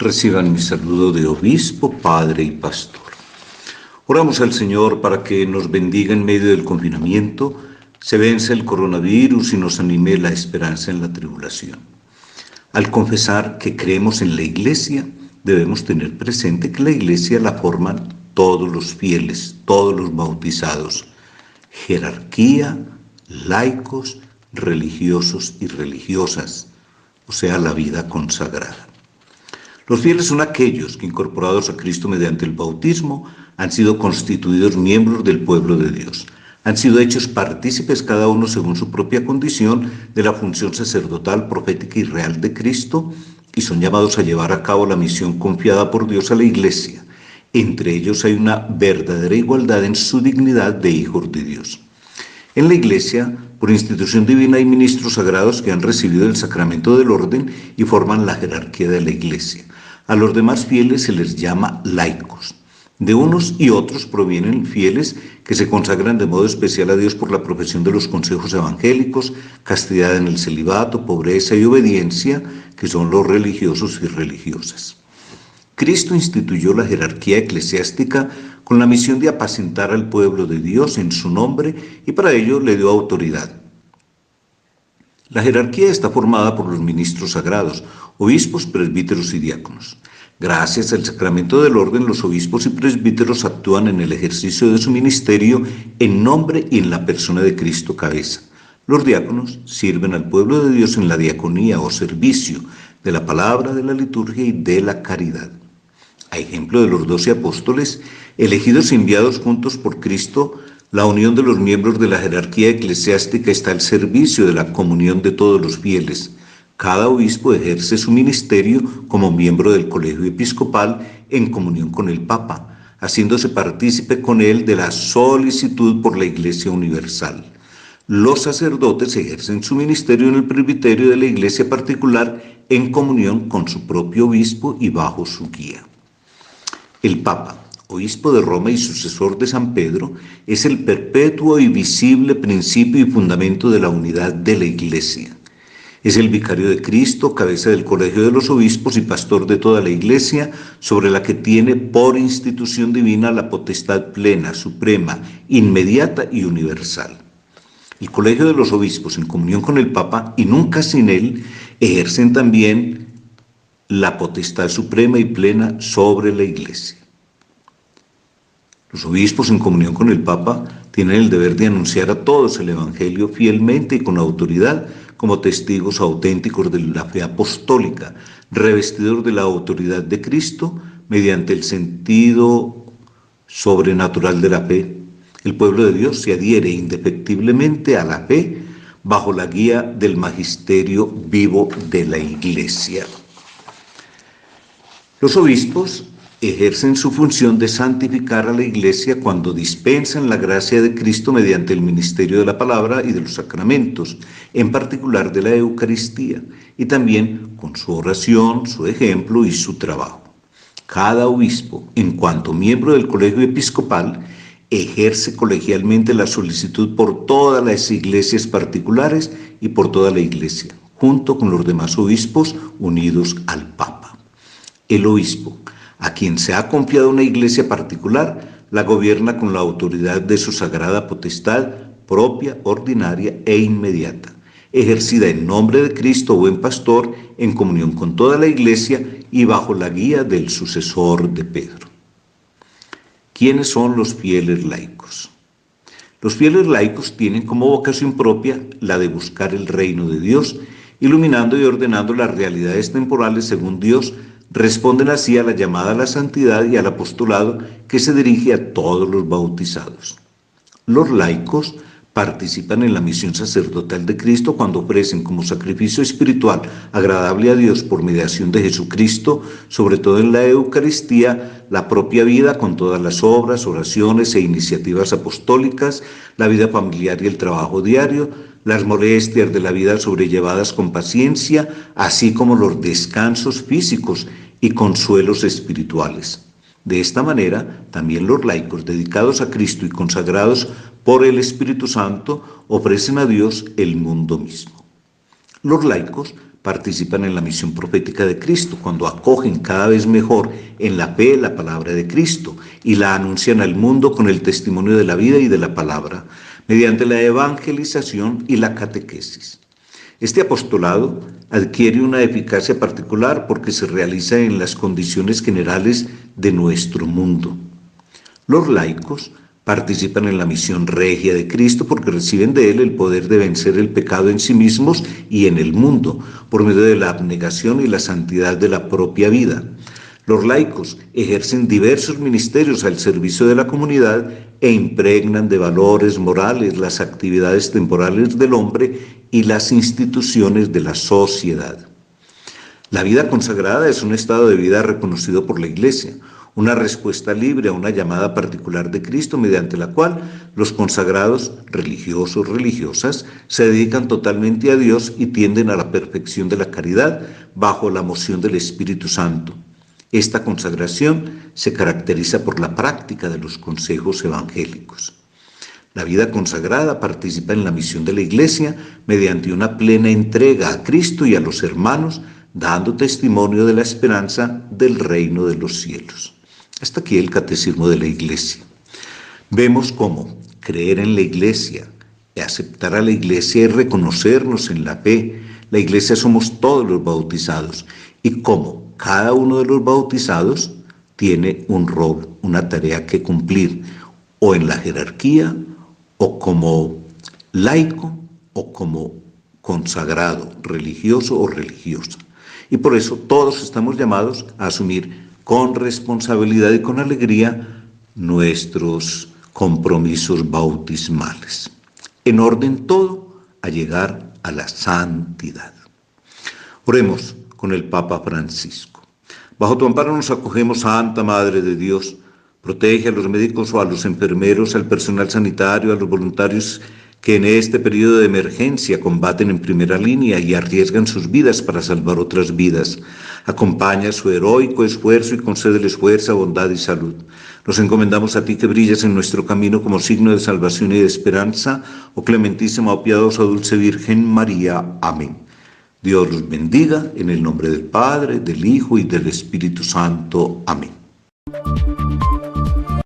Reciban mi saludo de obispo, padre y pastor. Oramos al Señor para que nos bendiga en medio del confinamiento, se venza el coronavirus y nos anime la esperanza en la tribulación. Al confesar que creemos en la Iglesia, debemos tener presente que la Iglesia la forman todos los fieles, todos los bautizados, jerarquía, laicos, religiosos y religiosas, o sea, la vida consagrada. Los fieles son aquellos que, incorporados a Cristo mediante el bautismo, han sido constituidos miembros del pueblo de Dios. Han sido hechos partícipes cada uno según su propia condición de la función sacerdotal, profética y real de Cristo, y son llamados a llevar a cabo la misión confiada por Dios a la Iglesia. Entre ellos hay una verdadera igualdad en su dignidad de hijos de Dios. En la Iglesia, por institución divina, hay ministros sagrados que han recibido el sacramento del orden y forman la jerarquía de la Iglesia. A los demás fieles se les llama laicos. De unos y otros provienen fieles que se consagran de modo especial a Dios por la profesión de los consejos evangélicos, castidad en el celibato, pobreza y obediencia, que son los religiosos y religiosas. Cristo instituyó la jerarquía eclesiástica con la misión de apacentar al pueblo de Dios en su nombre y para ello le dio autoridad. La jerarquía está formada por los ministros sagrados, obispos, presbíteros y diáconos. Gracias al sacramento del orden, los obispos y presbíteros actúan en el ejercicio de su ministerio en nombre y en la persona de Cristo cabeza. Los diáconos sirven al pueblo de Dios en la diaconía o servicio de la palabra, de la liturgia y de la caridad. A ejemplo de los 12 apóstoles, elegidos y enviados juntos por Cristo, la unión de los miembros de la jerarquía eclesiástica está al servicio de la comunión de todos los fieles. Cada obispo ejerce su ministerio como miembro del colegio episcopal en comunión con el Papa, haciéndose partícipe con él de la solicitud por la Iglesia universal. Los sacerdotes ejercen su ministerio en el presbiterio de la Iglesia particular en comunión con su propio obispo y bajo su guía. El Papa, obispo de Roma y sucesor de San Pedro, es el perpetuo y visible principio y fundamento de la unidad de la Iglesia. Es el vicario de Cristo, cabeza del colegio de los obispos y pastor de toda la Iglesia, sobre la que tiene por institución divina la potestad plena, suprema, inmediata y universal. El colegio de los obispos, en comunión con el Papa y nunca sin él, ejercen también la potestad suprema y plena sobre la Iglesia. Los obispos, en comunión con el Papa, tienen el deber de anunciar a todos el Evangelio fielmente y con autoridad, como testigos auténticos de la fe apostólica, revestidos de la autoridad de Cristo mediante el sentido sobrenatural de la fe. El pueblo de Dios se adhiere indefectiblemente a la fe bajo la guía del magisterio vivo de la Iglesia. Los obispos ejercen su función de santificar a la Iglesia cuando dispensan la gracia de Cristo mediante el ministerio de la palabra y de los sacramentos, en particular de la Eucaristía, y también con su oración, su ejemplo y su trabajo. Cada obispo, en cuanto miembro del colegio episcopal, ejerce colegialmente la solicitud por todas las iglesias particulares y por toda la Iglesia, junto con los demás obispos unidos al Papa. El obispo, a quien se ha confiado una iglesia particular, la gobierna con la autoridad de su sagrada potestad propia, ordinaria e inmediata, ejercida en nombre de Cristo, buen pastor, en comunión con toda la Iglesia y bajo la guía del sucesor de Pedro. ¿Quiénes son los fieles laicos? Los fieles laicos tienen como vocación propia la de buscar el reino de Dios, iluminando y ordenando las realidades temporales según Dios. Responden así a la llamada a la santidad y al apostolado que se dirige a todos los bautizados. Los laicos participan en la misión sacerdotal de Cristo cuando ofrecen como sacrificio espiritual agradable a Dios por mediación de Jesucristo, sobre todo en la Eucaristía, la propia vida con todas las obras, oraciones e iniciativas apostólicas, la vida familiar y el trabajo diario, las molestias de la vida sobrellevadas con paciencia, así como los descansos físicos y consuelos espirituales. De esta manera, también los laicos dedicados a Cristo y consagrados por el Espíritu Santo ofrecen a Dios el mundo mismo. Los laicos participan en la misión profética de Cristo, cuando acogen cada vez mejor en la fe la palabra de Cristo y la anuncian al mundo con el testimonio de la vida y de la palabra, mediante la evangelización y la catequesis. Este apostolado adquiere una eficacia particular porque se realiza en las condiciones generales de nuestro mundo. Los laicos participan en la misión regia de Cristo porque reciben de Él el poder de vencer el pecado en sí mismos y en el mundo, por medio de la abnegación y la santidad de la propia vida. Los laicos ejercen diversos ministerios al servicio de la comunidad e impregnan de valores morales las actividades temporales del hombre y las instituciones de la sociedad. La vida consagrada es un estado de vida reconocido por la Iglesia, una respuesta libre a una llamada particular de Cristo mediante la cual los consagrados, religiosos, religiosas, se dedican totalmente a Dios y tienden a la perfección de la caridad bajo la moción del Espíritu Santo. Esta consagración se caracteriza por la práctica de los consejos evangélicos. La vida consagrada participa en la misión de la Iglesia mediante una plena entrega a Cristo y a los hermanos, dando testimonio de la esperanza del reino de los cielos. Hasta aquí el catecismo de la Iglesia. Vemos cómo creer en la Iglesia, aceptar a la Iglesia y reconocernos en la fe. La Iglesia somos todos los bautizados y cómo cada uno de los bautizados tiene un rol, una tarea que cumplir, o en la jerarquía, o como laico, o como consagrado, religioso o religiosa. Y por eso todos estamos llamados a asumir con responsabilidad y con alegría nuestros compromisos bautismales. En orden todo a llegar a la santidad. Oremos con el Papa Francisco. Bajo tu amparo nos acogemos, Santa Madre de Dios. Protege a los médicos o a los enfermeros, al personal sanitario, a los voluntarios que en este periodo de emergencia combaten en primera línea y arriesgan sus vidas para salvar otras vidas. Acompaña su heroico esfuerzo y concédeles fuerza, bondad y salud. Nos encomendamos a ti que brillas en nuestro camino como signo de salvación y de esperanza, oh clementísima, oh piadosa, dulce Virgen María. Amén. Dios los bendiga en el nombre del Padre, del Hijo y del Espíritu Santo. Amén.